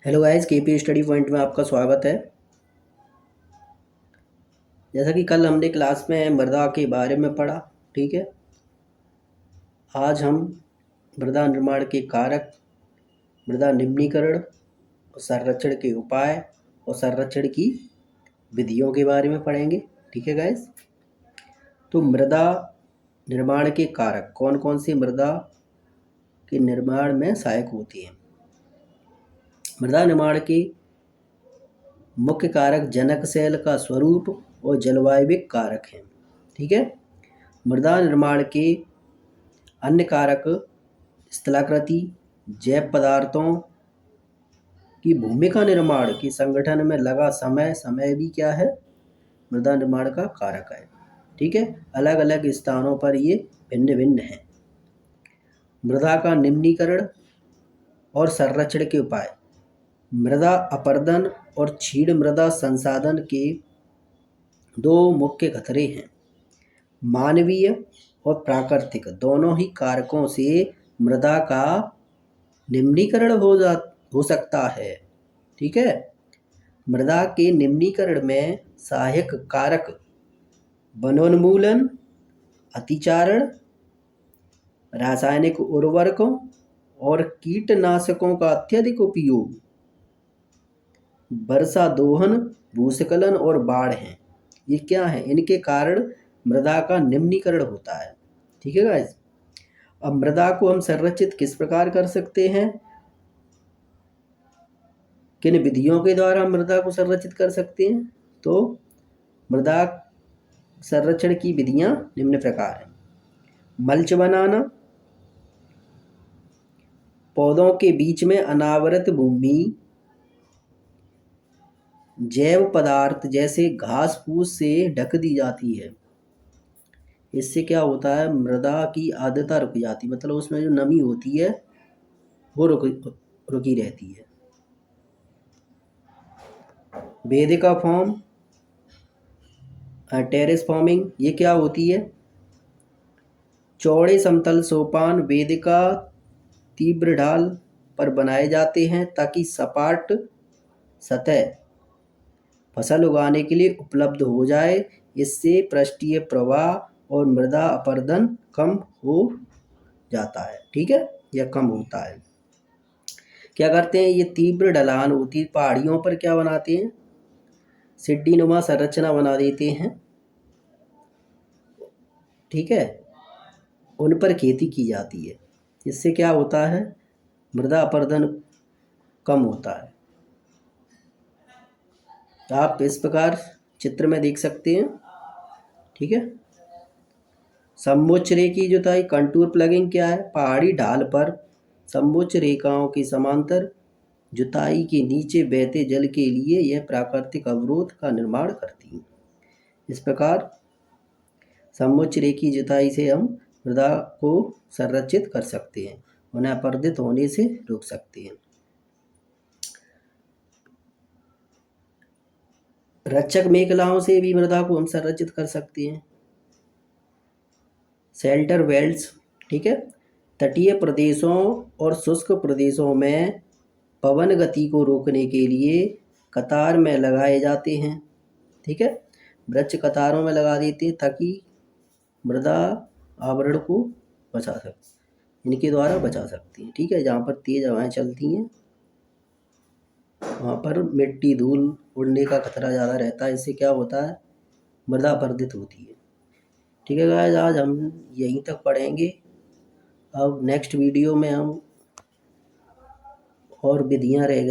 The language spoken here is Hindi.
Hello guys, KP study point में आपका स्वागत है। जैसा कि कल हमने क्लास में मृदा के बारे में पढ़ा, ठीक है। आज हम मृदा निर्माण के कारक, मृदा निम्नीकरण और संरक्षण के उपाय और संरक्षण की विधियों के बारे में पढ़ेंगे, ठीक है गाइस। तो मृदा निर्माण के कारक कौन कौन से मृदा के निर्माण में सहायक होती हैं। मृदा निर्माण के मुख्य कारक जनक सेल का स्वरूप और जलवायविक कारक हैं, ठीक है। मृदा निर्माण के अन्य कारक स्थलाकृति, जैव पदार्थों की भूमिका निर्माण के संगठन में लगा समय भी क्या है, मृदा निर्माण का कारक है, ठीक है। अलग अलग स्थानों पर ये भिन्न भिन्न हैं। मृदा का निम्नीकरण और संरक्षण के उपाय। मृदा अपरदन और क्षीण मृदा संसाधन के दो मुख्य खतरे हैं। मानवीय और प्राकृतिक दोनों ही कारकों से मृदा का निम्नीकरण हो सकता है, ठीक है। मृदा के निम्नीकरण में सहायक कारक वनोन्मूलन, अतिचारण, रासायनिक उर्वरकों और कीटनाशकों का अत्यधिक उपयोग, वर्षा दोहन, भूस्खलन और बाढ़ हैं। ये क्या है, इनके कारण मृदा का निम्नीकरण होता है, ठीक है गाइस। अब मृदा को हम संरक्षित किस प्रकार कर सकते हैं, किन विधियों के द्वारा मृदा को संरक्षित कर सकते हैं। तो मृदा संरक्षण की विधियां निम्न प्रकार हैं। मल्च बनाना, पौधों के बीच में अनावृत भूमि जैव पदार्थ जैसे घास फूस से ढक दी जाती है। इससे क्या होता है, मृदा की आर्द्रता रुक जाती है, मतलब उसमें जो नमी होती है वो रुकी रहती है। वेदिका फॉर्म, टेरेस फॉर्मिंग, ये क्या होती है, चौड़े समतल सोपान वेदिका तीव्र ढाल पर बनाए जाते हैं ताकि सपाट सतह फसल उगाने के लिए उपलब्ध हो जाए। इससे पृष्ठीय प्रवाह और मृदा अपरदन कम हो जाता है, ठीक है, या कम होता है। क्या करते हैं, ये तीव्र ढलान होती है पहाड़ियों पर, क्या बनाते हैं, सीढ़ी नुमा संरचना बना देते हैं, ठीक है। उन पर खेती की जाती है। इससे क्या होता है, मृदा अपरदन कम होता है। आप इस प्रकार चित्र में देख सकते हैं, ठीक है। समोच्च रेखी जुताई, कंटूर प्लगिंग क्या है, पहाड़ी ढाल पर समोच्च रेखाओं के समांतर जुताई के नीचे बहते जल के लिए यह प्राकृतिक अवरोध का निर्माण करती है। इस प्रकार समोच्च रेखी जुताई से हम मृदा को संरक्षित कर सकते हैं, उन्हें अपरदित होने से रोक सकते हैं। रक्षक मेखलाओं से भी मृदा को हम संरक्षित कर सकते हैं। शेल्टर वेल्स, ठीक है, तटीय प्रदेशों और शुष्क प्रदेशों में पवन गति को रोकने के लिए कतार में लगाए जाते हैं, ठीक है। वृक्ष कतारों में लगा देते हैं ताकि मृदा आवरण को बचा सकते, इनके द्वारा बचा सकती हैं, ठीक है। जहाँ पर तेज हवाएं चलती हैं वहाँ पर मिट्टी धूल उड़ने का खतरा ज़्यादा रहता है। इससे क्या होता है, मृदा अपरदित होती है, ठीक है गाइस। आज हम यहीं तक पढ़ेंगे। अब नेक्स्ट वीडियो में हम और विधियाँ रह गई।